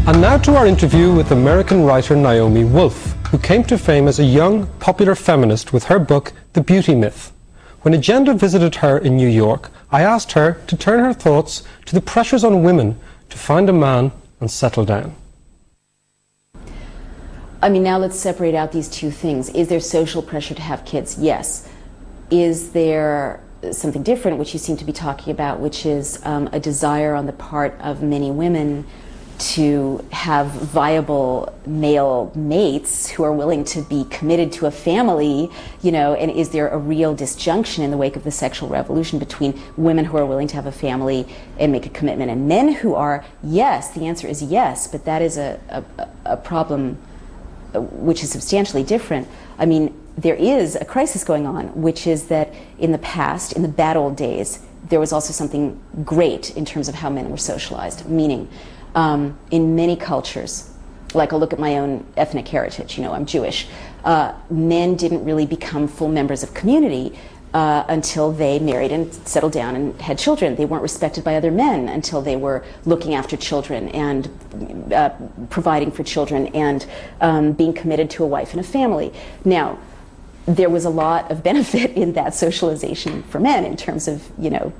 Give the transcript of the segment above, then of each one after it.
And now to our interview with American writer Naomi Wolf, who came to fame as a young, popular feminist with her book, The Beauty Myth. When Agenda visited her in New York, I asked her to turn her thoughts to the pressures on women to find a man and settle down. I mean, now let's separate out these two things. Is there social pressure to have kids? Yes. Is there something different, which you seem to be talking about, which is a desire on the part of many women to have viable male mates who are willing to be committed to a family, you know, and is there a real disjunction in the wake of the sexual revolution between women who are willing to have a family and make a commitment and men who are? Yes, the answer is yes, but that is a problem which is substantially different. I mean, there is a crisis going on, which is that in the past, in the bad old days, there was also something great in terms of how men were socialized, meaning in many cultures, like I'll look at my own ethnic heritage, you know, I'm Jewish, men didn't really become full members of community until they married and settled down and had children. They weren't respected by other men until they were looking after children and providing for children and being committed to a wife and a family. Now, there was a lot of benefit in that socialization for men in terms of, you know,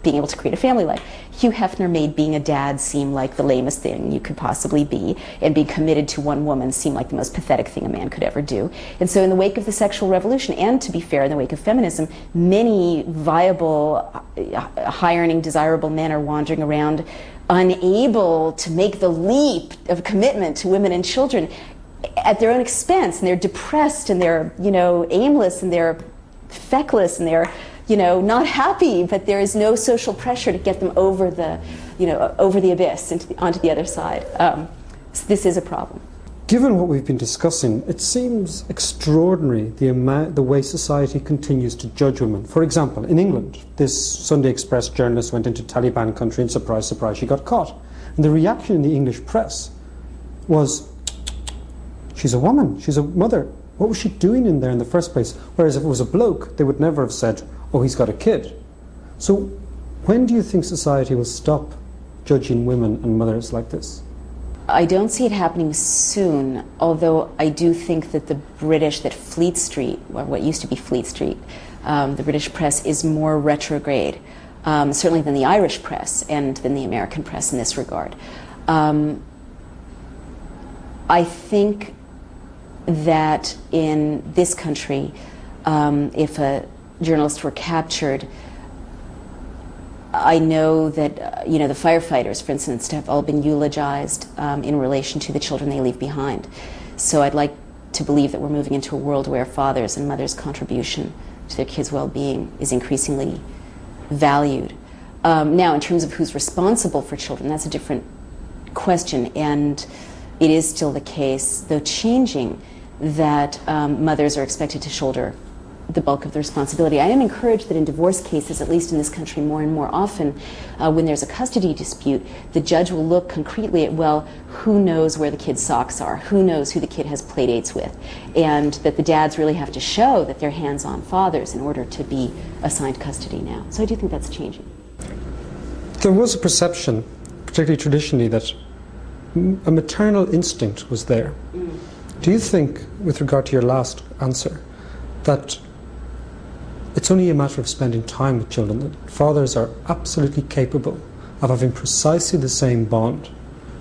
being able to create a family life. Hugh Hefner made being a dad seem like the lamest thing you could possibly be, and being committed to one woman seem like the most pathetic thing a man could ever do. And so in the wake of the sexual revolution, and to be fair, in the wake of feminism, many viable, high-earning, desirable men are wandering around unable to make the leap of commitment to women and children at their own expense, and they're depressed, and they're, you know, aimless, and they're feckless, and they're, you know, not happy, but there is no social pressure to get them over the, you know, over the abyss and onto the other side. So this is a problem. Given what we've been discussing, it seems extraordinary the way society continues to judge women. For example, in England, this Sunday Express journalist went into Taliban country, and surprise, surprise, she got caught. And the reaction in the English press was, she's a woman, she's a mother. What was she doing in there in the first place? Whereas if it was a bloke, they would never have said, oh, he's got a kid. So when do you think society will stop judging women and mothers like this? I don't see it happening soon, although I do think that that Fleet Street, or what used to be Fleet Street, the British press is more retrograde, certainly than the Irish press and than the American press in this regard. I think that in this country, if a journalist were captured, I know that you know, the firefighters, for instance, have all been eulogized in relation to the children they leave behind. So I'd like to believe that we're moving into a world where fathers' and mothers' contribution to their kids' well-being is increasingly valued. Now, in terms of who's responsible for children, that's a different question, and it is still the case, though changing, that mothers are expected to shoulder the bulk of the responsibility. I am encouraged that in divorce cases, at least in this country more and more often, when there's a custody dispute, the judge will look concretely at, well, who knows where the kid's socks are, who knows who the kid has play dates with, and that the dads really have to show that they're hands-on fathers in order to be assigned custody now. So I do think that's changing. There was a perception, particularly traditionally, that a maternal instinct was there. Do you think, with regard to your last answer, that it's only a matter of spending time with children, that fathers are absolutely capable of having precisely the same bond,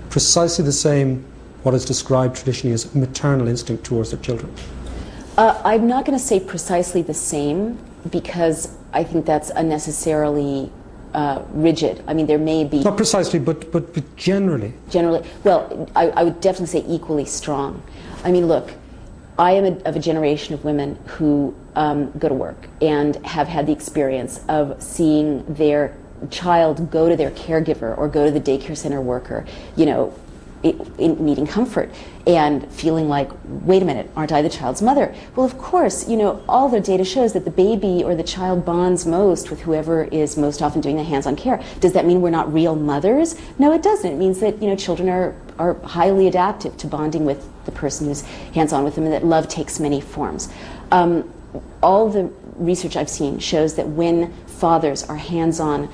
precisely the same, what is described traditionally as maternal instinct towards their children? I'm not going to say precisely the same, because I think that's unnecessarily rigid. I mean, there may be... Not precisely, but generally. Generally. Well, I would definitely say equally strong. I mean, look, I am of a generation of women who go to work and have had the experience of seeing their child go to their caregiver or go to the daycare center worker, you know, in needing comfort and feeling like, wait a minute, aren't I the child's mother? Well, of course, you know, all the data shows that the baby or the child bonds most with whoever is most often doing the hands-on care. Does that mean we're not real mothers? No, it doesn't. It means that, you know, children are highly adaptive to bonding with the person who's hands-on with them, and that love takes many forms. All the research I've seen shows that when fathers are hands-on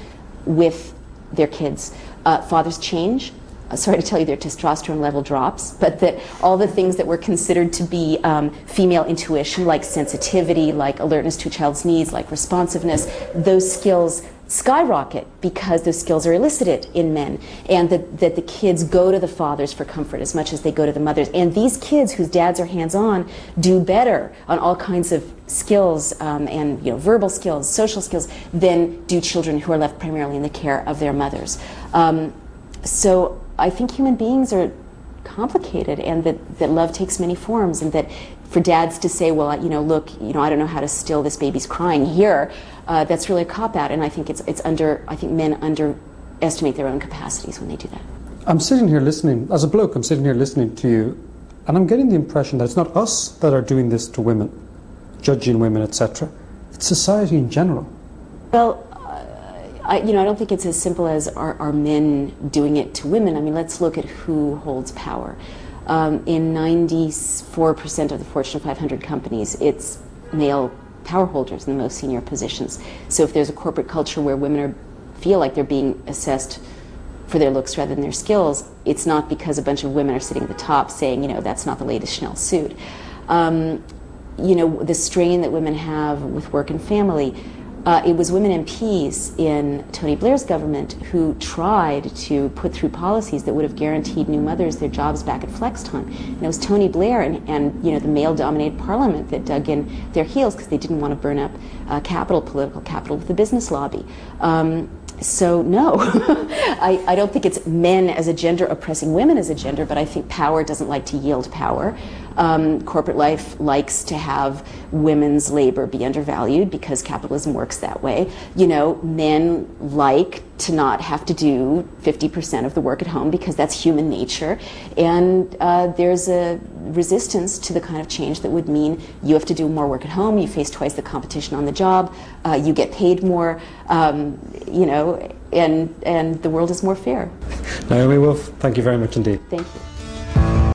with their kids, fathers change, sorry to tell you, their testosterone level drops, but that all the things that were considered to be female intuition, like sensitivity, like alertness to a child's needs, like responsiveness, those skills skyrocket because those skills are elicited in men, and that the kids go to the fathers for comfort as much as they go to the mothers. And these kids whose dads are hands-on do better on all kinds of skills and verbal skills, social skills, than do children who are left primarily in the care of their mothers. So I think human beings are complicated, and that love takes many forms, and that for dads to say, well, look, I don't know how to still this baby's crying here, that's really a cop-out, and I think I think men underestimate their own capacities when they do that. I'm sitting here listening, as a bloke, I'm sitting here listening to you, and I'm getting the impression that it's not us that are doing this to women, judging women, etc. It's society in general. Well, I don't think it's as simple as are men doing it to women. I mean, let's look at who holds power. In 94% of the Fortune 500 companies, it's male power holders in the most senior positions. So if there's a corporate culture where women feel like they're being assessed for their looks rather than their skills, it's not because a bunch of women are sitting at the top saying, that's not the latest Chanel suit. The strain that women have with work and family. It was women MPs in Tony Blair's government who tried to put through policies that would have guaranteed new mothers their jobs back at flex time. And it was Tony Blair and the male-dominated parliament that dug in their heels because they didn't want to burn up political capital with the business lobby. So no, I don't think it's men as a gender oppressing women as a gender, but I think power doesn't like to yield power. Corporate life likes to have women's labor be undervalued because capitalism works that way. Men like to not have to do 50% of the work at home because that's human nature. And there's a resistance to the kind of change that would mean you have to do more work at home, you face twice the competition on the job, you get paid more, and the world is more fair. Naomi Wolf, thank you very much indeed. Thank you.